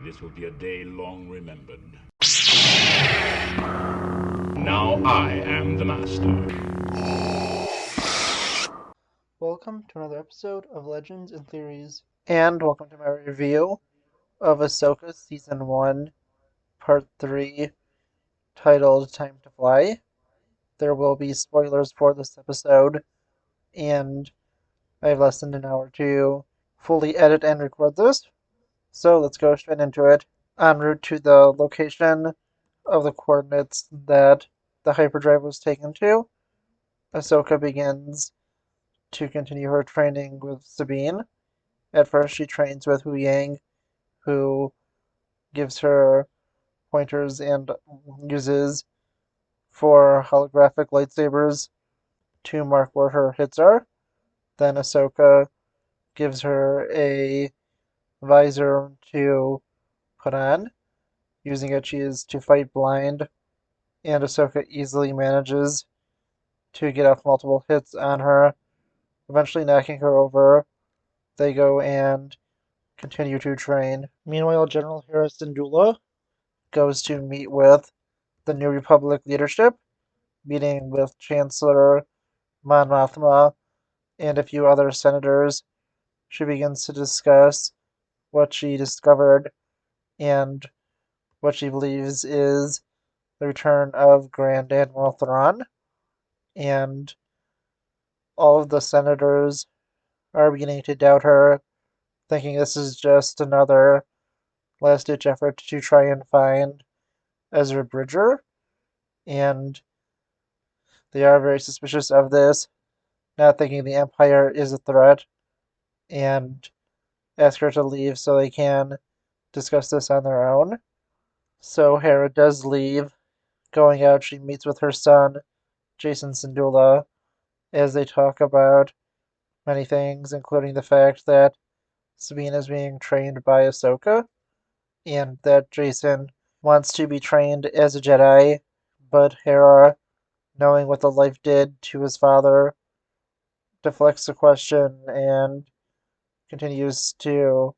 This will be a day long remembered. Now I am the master. Welcome to another episode of Legends and Theories, and welcome to my review of Ahsoka Season 1, Part 3, titled Time to Fly. There will be spoilers for this episode, and I have less than an hour to fully edit and record this, so let's go straight into it. En route to the location of the coordinates that the hyperdrive was taken to, Ahsoka begins to continue her training with Sabine. At first, she trains with Hu Yang, who gives her pointers and uses 4 holographic lightsabers to mark where her hits are. Then Ahsoka gives her a visor to put on. Using it, she is to fight blind, and Ahsoka easily manages to get off multiple hits on her, eventually knocking her over. They go and continue to train. Meanwhile, General Hera Syndulla goes to meet with the New Republic leadership, meeting with Chancellor Mon Mothma and a few other senators. She begins to discuss what she discovered and what she believes is the return of Grand Admiral Thrawn. And all of the senators are beginning to doubt her, thinking this is just another last-ditch effort to try and find Ezra Bridger. And they are very suspicious of this, not thinking the Empire is a threat, and ask her to leave so they can discuss this on their own. So Hera does leave. Going out, she meets with her son, Jason Syndulla, as they talk about many things, including the fact that Sabine is being trained by Ahsoka, and that Jason wants to be trained as a Jedi, but Hera, knowing what the life did to his father, deflects the question and continues to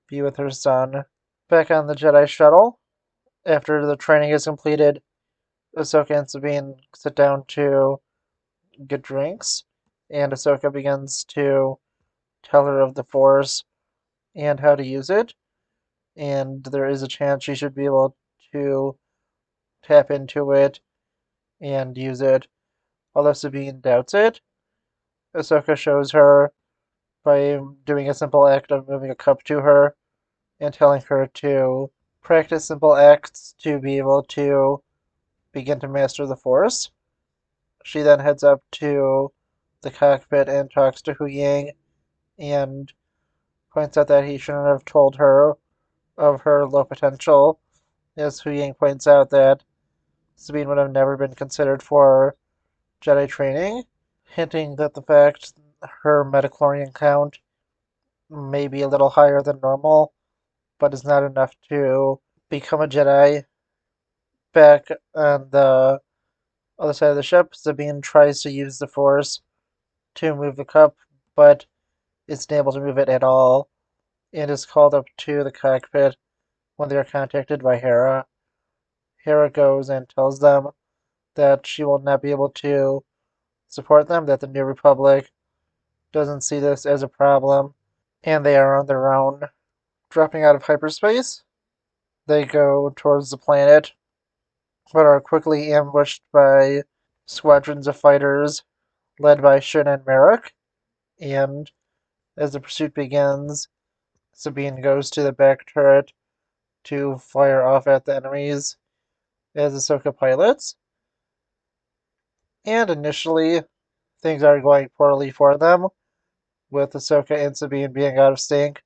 be with her son. Back on the Jedi shuttle, after the training is completed, Ahsoka and Sabine sit down to get drinks, and Ahsoka begins to tell her of the Force and how to use it, and there is a chance she should be able to tap into it and use it, although Sabine doubts it. Ahsoka shows her by doing a simple act of moving a cup to her and telling her to practice simple acts to be able to begin to master the Force. She then heads up to the cockpit and talks to Hu Yang and points out that he shouldn't have told her of her low potential, as Hu Yang points out that Sabine would have never been considered for Jedi training, hinting that the fact her metachlorian count may be a little higher than normal, but is not enough to become a Jedi. Back on the other side of the ship, Sabine tries to use the Force to move the cup, but isn't able to move it at all, and is called up to the cockpit when they are contacted by Hera. Hera goes and tells them that she will not be able to support them, that the New Republic doesn't see this as a problem, and they are on their own. Dropping out of hyperspace, they go towards the planet, but are quickly ambushed by squadrons of fighters led by Shin and Merrick, and as the pursuit begins, Sabine goes to the back turret to fire off at the enemies as Ahsoka pilots. And initially, things are going poorly for them, with Ahsoka and Sabine being out of sync,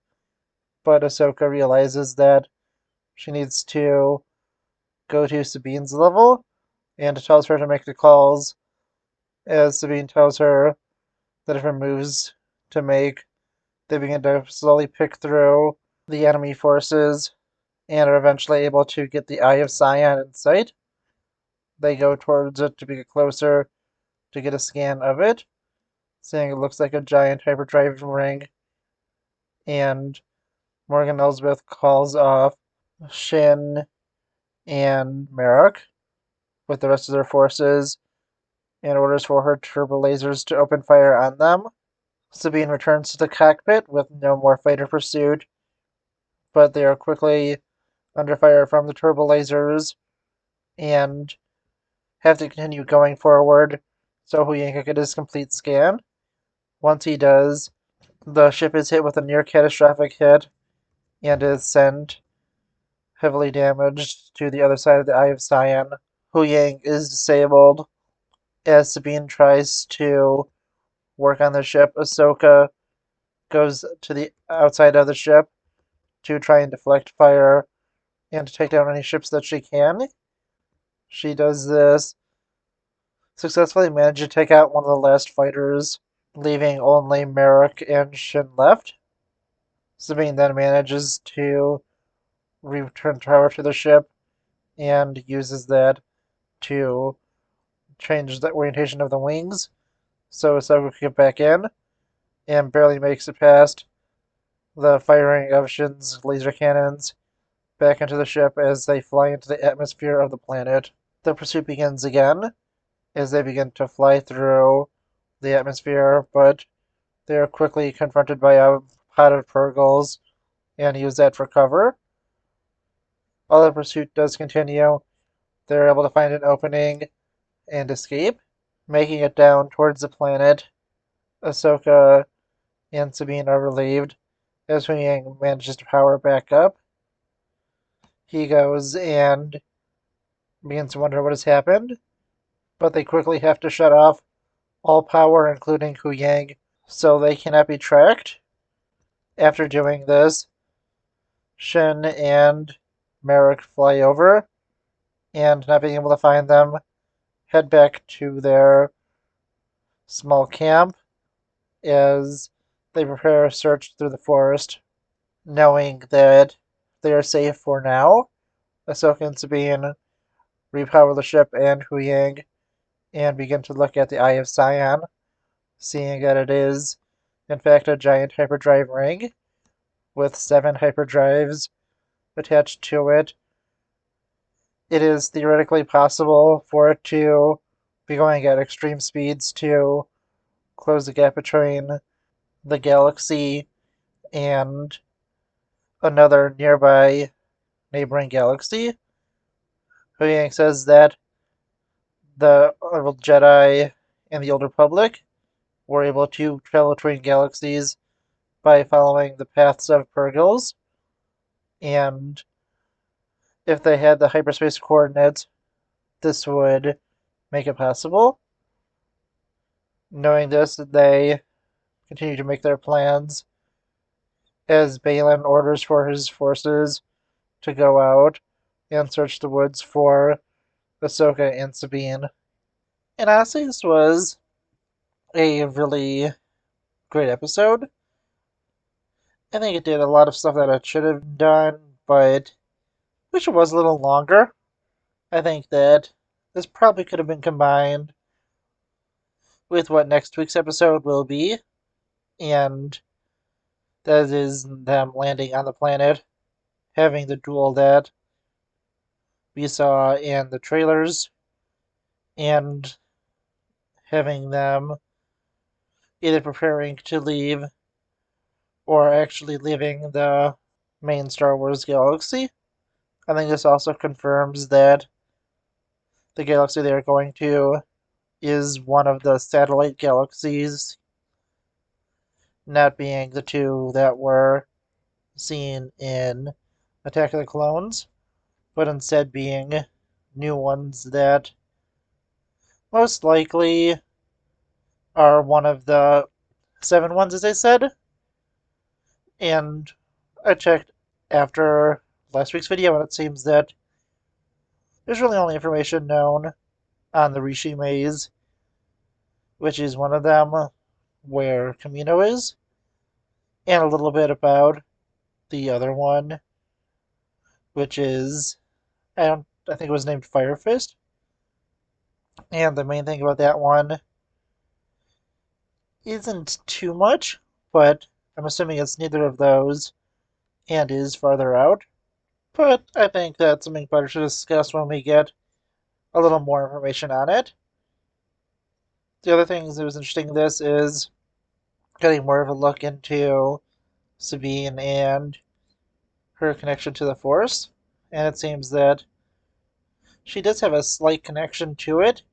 but Ahsoka realizes that she needs to go to Sabine's level and tells her to make the calls, as Sabine tells her the different moves to make. They begin to slowly pick through the enemy forces and are eventually able to get the Eye of Sion in sight. They go towards it to get closer to get a scan of it, saying it looks like a giant hyperdrive ring, and Morgan Elsbeth calls off Shin and Merrick with the rest of their forces and orders for her turbo lasers to open fire on them. Sabine returns to the cockpit with no more fighter pursuit, but they are quickly under fire from the turbo lasers and have to continue going forward so Huyang can get his complete scan. Once he does, the ship is hit with a near catastrophic hit and is sent heavily damaged to the other side of the Eye of Sion. Huyang is disabled as Sabine tries to work on the ship. Ahsoka goes to the outside of the ship to try and deflect fire and to take down any ships that she can. She does this, successfully managed to take out one of the last fighters, leaving only Merrick and Shin left. Sabine then manages to return power to the ship and uses that to change the orientation of the wings so Ahsoka can get back in and barely makes it past the firing of Shin's laser cannons back into the ship as they fly into the atmosphere of the planet. The pursuit begins again as they begin to fly through the atmosphere, but they are quickly confronted by a pod of Purgles and use that for cover. While the pursuit does continue, they're able to find an opening and escape, making it down towards the planet. Ahsoka and Sabine are relieved as Huyang manages to power back up. He goes and begins to wonder what has happened, but they quickly have to shut off all power, including Huyang, so they cannot be tracked. After doing this, Shin and Merrick fly over, and not being able to find them, head back to their small camp as they prepare a search through the forest, knowing that they are safe for now. Ahsoka and Sabine repower the ship and Huyang and begin to look at the Eye of Sion, seeing that it is, in fact, a giant hyperdrive ring with 7 hyperdrives attached to it. It is theoretically possible for it to be going at extreme speeds to close the gap between the galaxy and another nearby neighboring galaxy. Huyang says that the Jedi and the Old Republic were able to travel between galaxies by following the paths of Purgles, and if they had the hyperspace coordinates, this would make it possible. Knowing this, they continue to make their plans as Balin orders for his forces to go out and search the woods for Ahsoka and Sabine. And honestly, this was a really great episode. I think it did a lot of stuff that it should have done, but wish it was a little longer. I think that this probably could have been combined with what next week's episode will be, and that is them landing on the planet, having the duel that we saw in the trailers, and having them either preparing to leave or actually leaving the main Star Wars galaxy. I think this also confirms that the galaxy they are going to is one of the satellite galaxies, not being the 2 that were seen in Attack of the Clones, but instead being new ones that most likely are one of the 7 ones, as I said. And I checked after last week's video, and it seems that there's really only information known on the Rishi Maze, which is one of them, where Camino is, and a little bit about the other one, which is I think it was named Fire Fist. And the main thing about that one isn't too much, but I'm assuming it's neither of those and is farther out. But I think that's something better to discuss when we get a little more information on it. The other thing that was interesting in this is getting more of a look into Sabine and her connection to the Force. And it seems that she does have a slight connection to it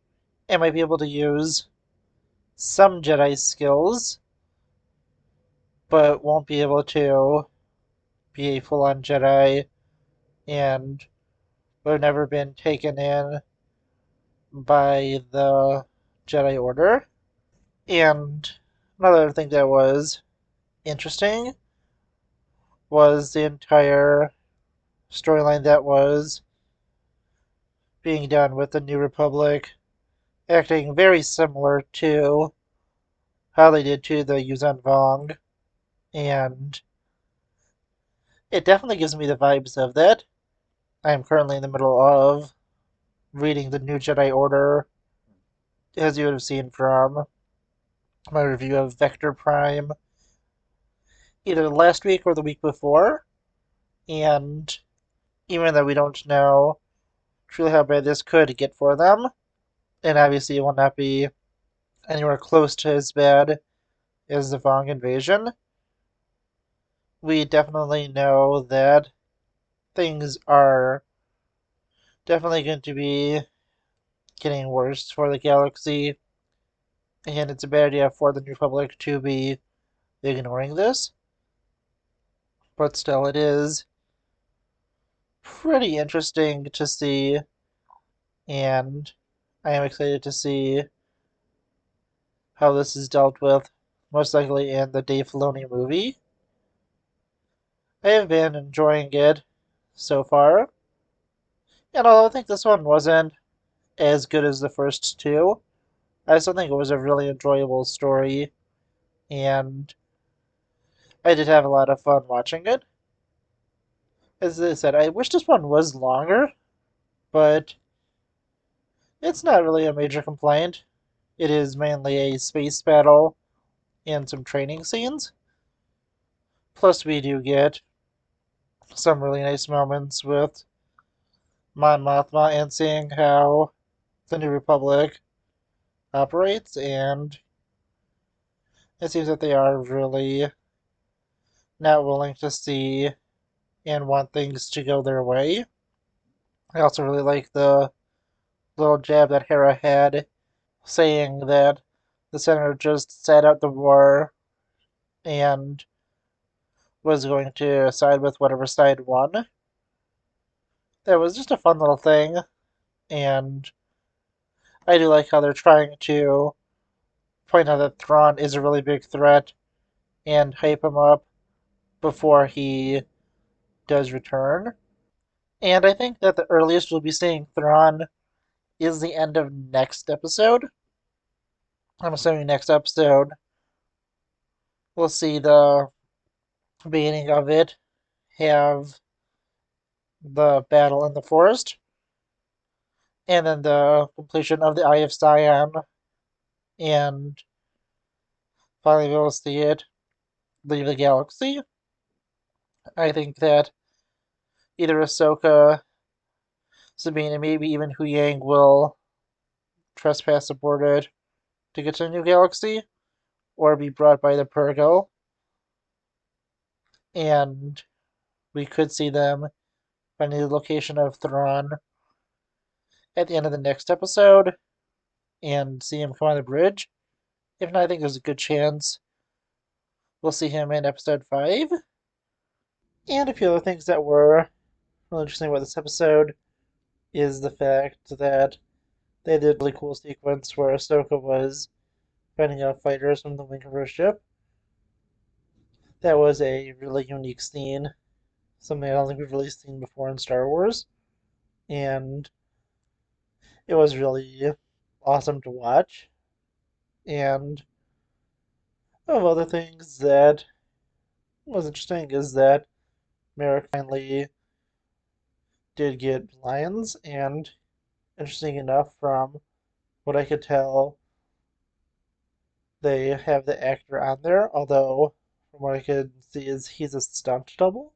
and might be able to use some Jedi skills, but won't be able to be a full on Jedi and would have never been taken in by the Jedi Order. And another thing that was interesting was the entire storyline that was being done with the New Republic, acting very similar to how they did to the Yuuzhan Vong, and it definitely gives me the vibes of that. I am currently in the middle of reading the New Jedi Order, as you would have seen from my review of Vector Prime either last week or the week before, and even though we don't know truly how bad this could get for them, and obviously it will not be anywhere close to as bad as the Vong invasion, we definitely know that things are definitely going to be getting worse for the galaxy, and it's a bad idea for the New Republic to be ignoring this. But still, it is pretty interesting to see, and I am excited to see how this is dealt with, most likely in the Dave Filoni movie. I have been enjoying it so far, and although I think this one wasn't as good as the first two, I still think it was a really enjoyable story, and I did have a lot of fun watching it. As I said, I wish this one was longer, but it's not really a major complaint. It is mainly a space battle and some training scenes. Plus, we do get some really nice moments with Mon Mothma and seeing how the New Republic operates, and it seems that they are really not willing to see and want things to go their way. I also really like the little jab that Hera had saying that the Senator just sat out the war and was going to side with whatever side won. That was just a fun little thing, and I do like how they're trying to point out that Thrawn is a really big threat and hype him up before he does return. And I think that the earliest we'll be seeing Thrawn is the end of next episode. I'm assuming next episode we'll see the beginning of it have the battle in the forest, and then the completion of the Eye of Sion, and finally we'll see it leave the galaxy. I think that either Ahsoka, Sabine, and maybe even Hu Yang will trespass aboard it to get to a new galaxy, or be brought by the Purgo, and we could see them finding the location of Thrawn at the end of the next episode and see him come on the bridge. If not, I think there's a good chance we'll see him in episode 5. And a few other things that were really interesting about this episode is the fact that they did a really cool sequence where Ahsoka was finding out fighters from the wing of her ship. That was a really unique scene, something I don't think we've really seen before in Star Wars, and it was really awesome to watch. And of other things that was interesting is that Merrick finally did get lines, and interesting enough, from what I could tell, they have the actor on there, although from what I could see is he's a stunt double.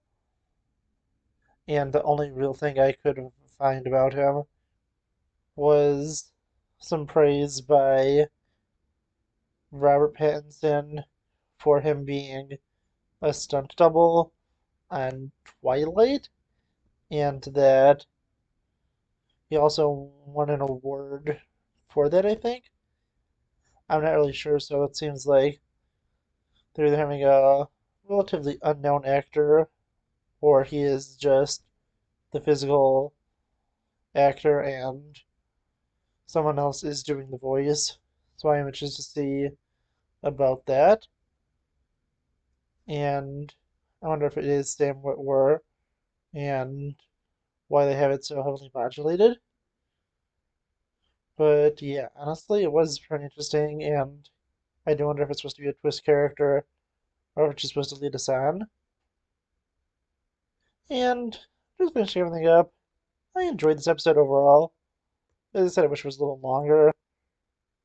and the only real thing I could find about him was some praise by Robert Pattinson for him being a stunt double on Twilight, and that he also won an award for that, I think. I'm not really sure, so it seems like they're either having a relatively unknown actor or he is just the physical actor and someone else is doing the voice. So I'm interested to see about that. And I wonder if it is Sam Witwer and why they have it so heavily modulated. But yeah, honestly, it was pretty interesting, and I do wonder if it's supposed to be a twist character or if it's just supposed to lead us on. And just finishing everything up, I enjoyed this episode overall. As I said, I wish it was a little longer,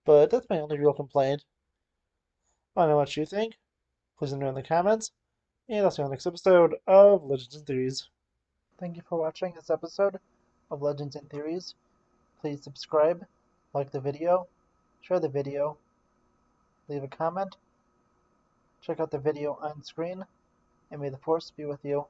but that's my only real complaint. I don't know what you think. Please let me know in the comments, and I'll see you on the next episode of Legends and Theories. Thank you for watching this episode of Legends and Theories. Please subscribe, like the video, share the video, leave a comment, check out the video on screen, and may the Force be with you.